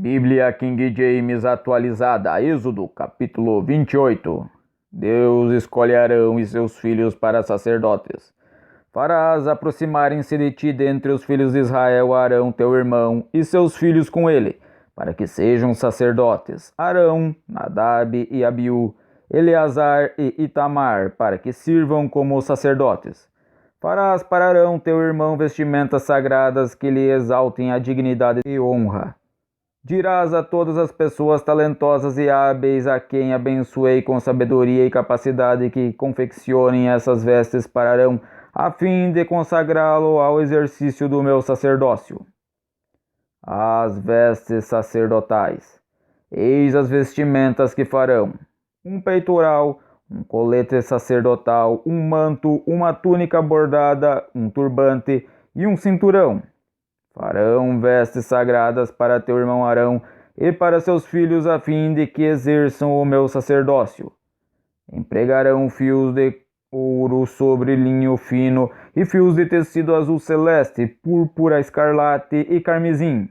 Bíblia King James atualizada, Êxodo, capítulo 28. Deus escolhe Arão e seus filhos para sacerdotes. Farás aproximarem-se de ti dentre os filhos de Israel Arão teu irmão e seus filhos com ele, para que sejam sacerdotes. Arão, Nadab e Abiú, Eleazar e Itamar, para que sirvam como sacerdotes. Farás para Arão teu irmão vestimentas sagradas que lhe exaltem a dignidade e honra. Dirás a todas as pessoas talentosas e hábeis a quem abençoei com sabedoria e capacidade que confeccionem essas vestes para Arão, a fim de consagrá-lo ao exercício do meu sacerdócio. As vestes sacerdotais. Eis as vestimentas que farão: um peitoral, um colete sacerdotal, um manto, uma túnica bordada, um turbante e um cinturão. Farão vestes sagradas para teu irmão Arão e para seus filhos, a fim de que exerçam o meu sacerdócio. Empregarão fios de ouro sobre linho fino e fios de tecido azul celeste, púrpura, escarlate e carmesim.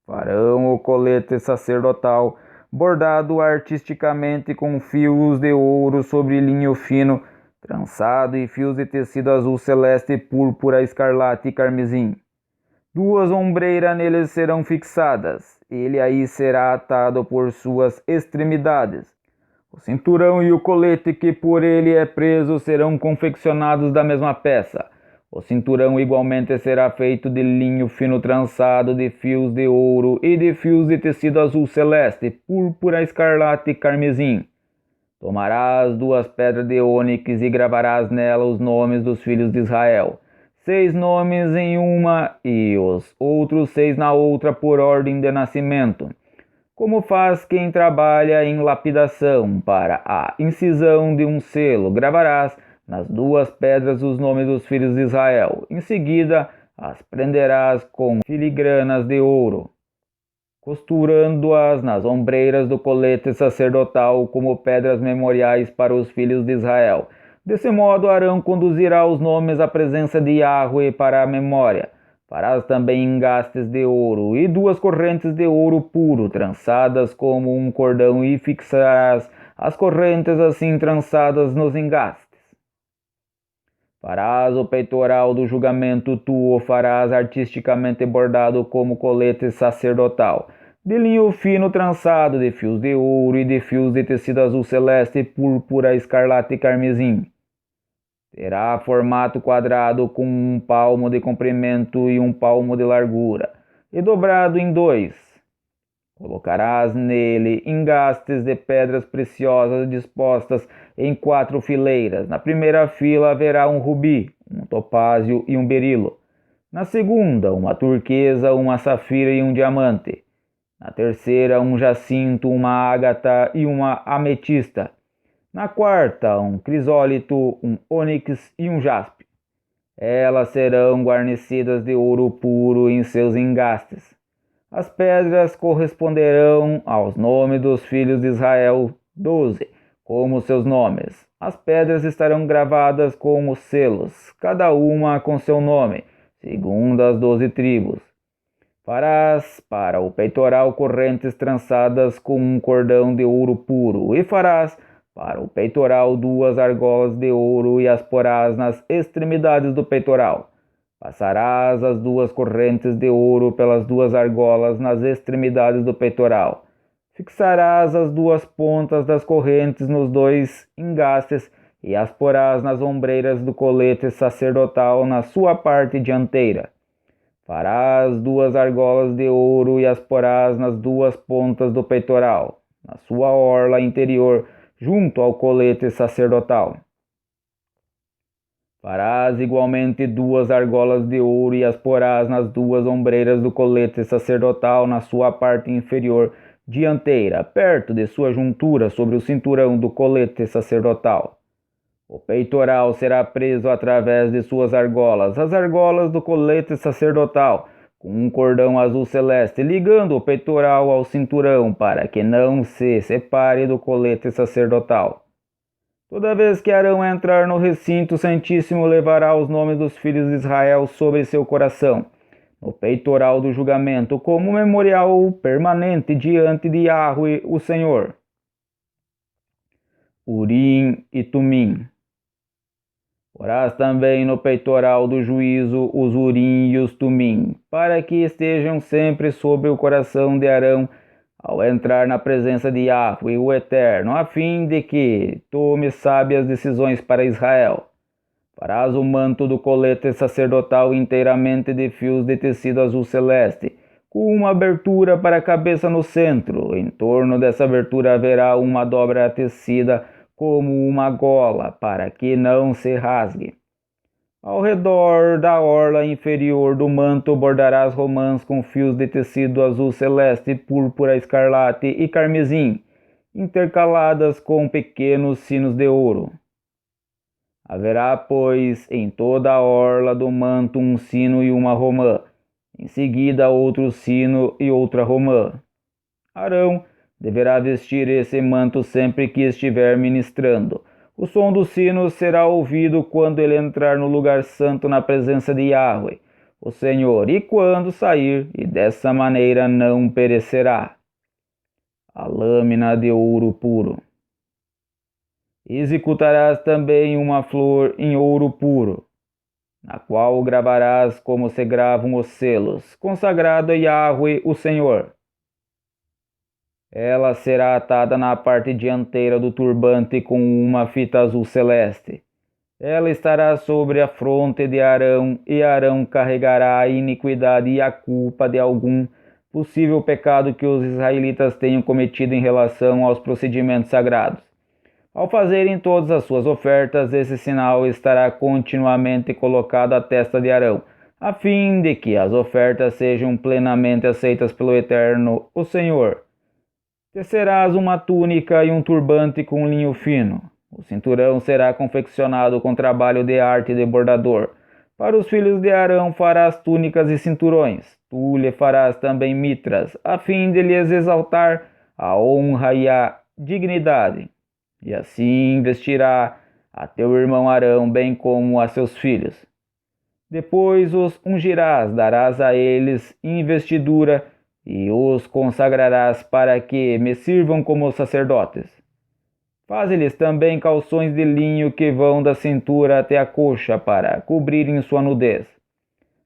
Farão o colete sacerdotal, bordado artisticamente com fios de ouro sobre linho fino, trançado e fios de tecido azul celeste, púrpura, escarlate e carmesim. 2 ombreiras neles serão fixadas, ele aí será atado por suas extremidades. O cinturão e o colete que por ele é preso serão confeccionados da mesma peça. O cinturão igualmente será feito de linho fino trançado, de fios de ouro e de fios de tecido azul celeste, púrpura, escarlate e carmesim. Tomarás 2 pedras de ônix e gravarás nela os nomes dos filhos de Israel. 6 nomes em uma e os outros 6 na outra por ordem de nascimento, como faz quem trabalha em lapidação. Para a incisão de um selo, gravarás nas 2 pedras os nomes dos filhos de Israel. Em seguida, as prenderás com filigranas de ouro, costurando-as nas ombreiras do colete sacerdotal como pedras memoriais para os filhos de Israel. Desse modo, Arão conduzirá os nomes à presença de Yahweh para a memória. Farás também engastes de ouro e 2 correntes de ouro puro, trançadas como um cordão, e fixarás as correntes assim trançadas nos engastes. Farás o peitoral do juramento, tu o farás artisticamente bordado como colete sacerdotal, de linho fino trançado, de fios de ouro e de fios de tecido azul celeste, púrpura, escarlate e carmesim. Terá formato quadrado com 1 palmo de comprimento e 1 palmo de largura, e dobrado em 2. Colocarás nele engastes de pedras preciosas dispostas em 4 fileiras. Na primeira fila haverá um rubi, um topázio e um berilo. Na segunda, uma turquesa, uma safira e um diamante. Na terceira, um jacinto, uma ágata e uma ametista. Na quarta, um crisólito, um ônix e um jaspe. Elas serão guarnecidas de ouro puro em seus engastes. As pedras corresponderão aos nomes dos filhos de Israel, 12, como seus nomes. As pedras estarão gravadas com os selos, cada uma com seu nome, segundo as 12 tribos. Farás para o peitoral correntes trançadas com um cordão de ouro puro, e farás para o peitoral 2 argolas de ouro e as porás nas extremidades do peitoral. Passarás as 2 correntes de ouro pelas 2 argolas nas extremidades do peitoral. Fixarás as 2 pontas das correntes nos 2 engastes e as porás nas ombreiras do colete sacerdotal na sua parte dianteira. Farás 2 argolas de ouro e as porás nas 2 pontas do peitoral, na sua orla interior, junto ao colete sacerdotal. Farás igualmente 2 argolas de ouro e as porás nas 2 ombreiras do colete sacerdotal na sua parte inferior dianteira, perto de sua juntura, sobre o cinturão do colete sacerdotal. O peitoral será preso através de suas argolas, as argolas do colete sacerdotal, com um cordão azul celeste, ligando o peitoral ao cinturão, para que não se separe do colete sacerdotal. Toda vez que Arão entrar no recinto santíssimo, levará os nomes dos filhos de Israel sobre seu coração. no peitoral do julgamento, como memorial permanente diante de Yahweh, o Senhor. Urim e Tumim. Porás também no peitoral do juízo os Urim e os Tumim, para que estejam sempre sobre o coração de Arão, ao entrar na presença de Yahweh, o Eterno, a fim de que tome sábias decisões para Israel. Farás o manto do colete sacerdotal inteiramente de fios de tecido azul celeste, com uma abertura para a cabeça no centro. Em torno dessa abertura haverá uma dobra tecida como uma gola, para que não se rasgue. Ao redor da orla inferior do manto bordarás romãs com fios de tecido azul celeste, púrpura, escarlate e carmesim, intercaladas com pequenos sinos de ouro. Haverá, pois, em toda a orla do manto um sino e uma romã, em seguida outro sino e outra romã. Arão deverá vestir esse manto sempre que estiver ministrando. O som do sino será ouvido quando ele entrar no lugar santo na presença de Yahweh, o Senhor, e quando sair, e dessa maneira não perecerá. A lâmina de ouro puro. Executarás também uma flor em ouro puro, na qual gravarás como se gravam os selos, consagrado a Yahweh, o Senhor. Ela será atada na parte dianteira do turbante com uma fita azul celeste. Ela estará sobre a fronte de Arão, e Arão carregará a iniquidade e a culpa de algum possível pecado que os israelitas tenham cometido em relação aos procedimentos sagrados. Ao fazerem todas as suas ofertas, esse sinal estará continuamente colocado à testa de Arão, a fim de que as ofertas sejam plenamente aceitas pelo Eterno, o Senhor. Tecerás uma túnica e um turbante com linho fino. O cinturão será confeccionado com trabalho de arte de bordador. Para os filhos de Arão farás túnicas e cinturões. Tu lhe farás também mitras, a fim de lhes exaltar a honra e a dignidade. E assim vestirá a teu irmão Arão, bem como a seus filhos. Depois os ungirás, darás a eles investidura e os consagrarás para que me sirvam como sacerdotes. Faze-lhes também calções de linho que vão da cintura até a coxa para cobrirem sua nudez.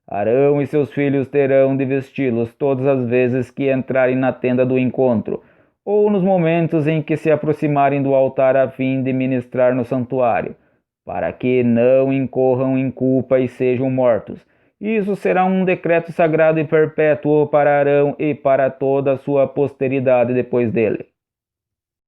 Arão e seus filhos terão de vesti-los todas as vezes que entrarem na tenda do encontro, ou nos momentos em que se aproximarem do altar a fim de ministrar no santuário, para que não incorram em culpa e sejam mortos. Isso será um decreto sagrado e perpétuo para Arão e para toda a sua posteridade depois dele.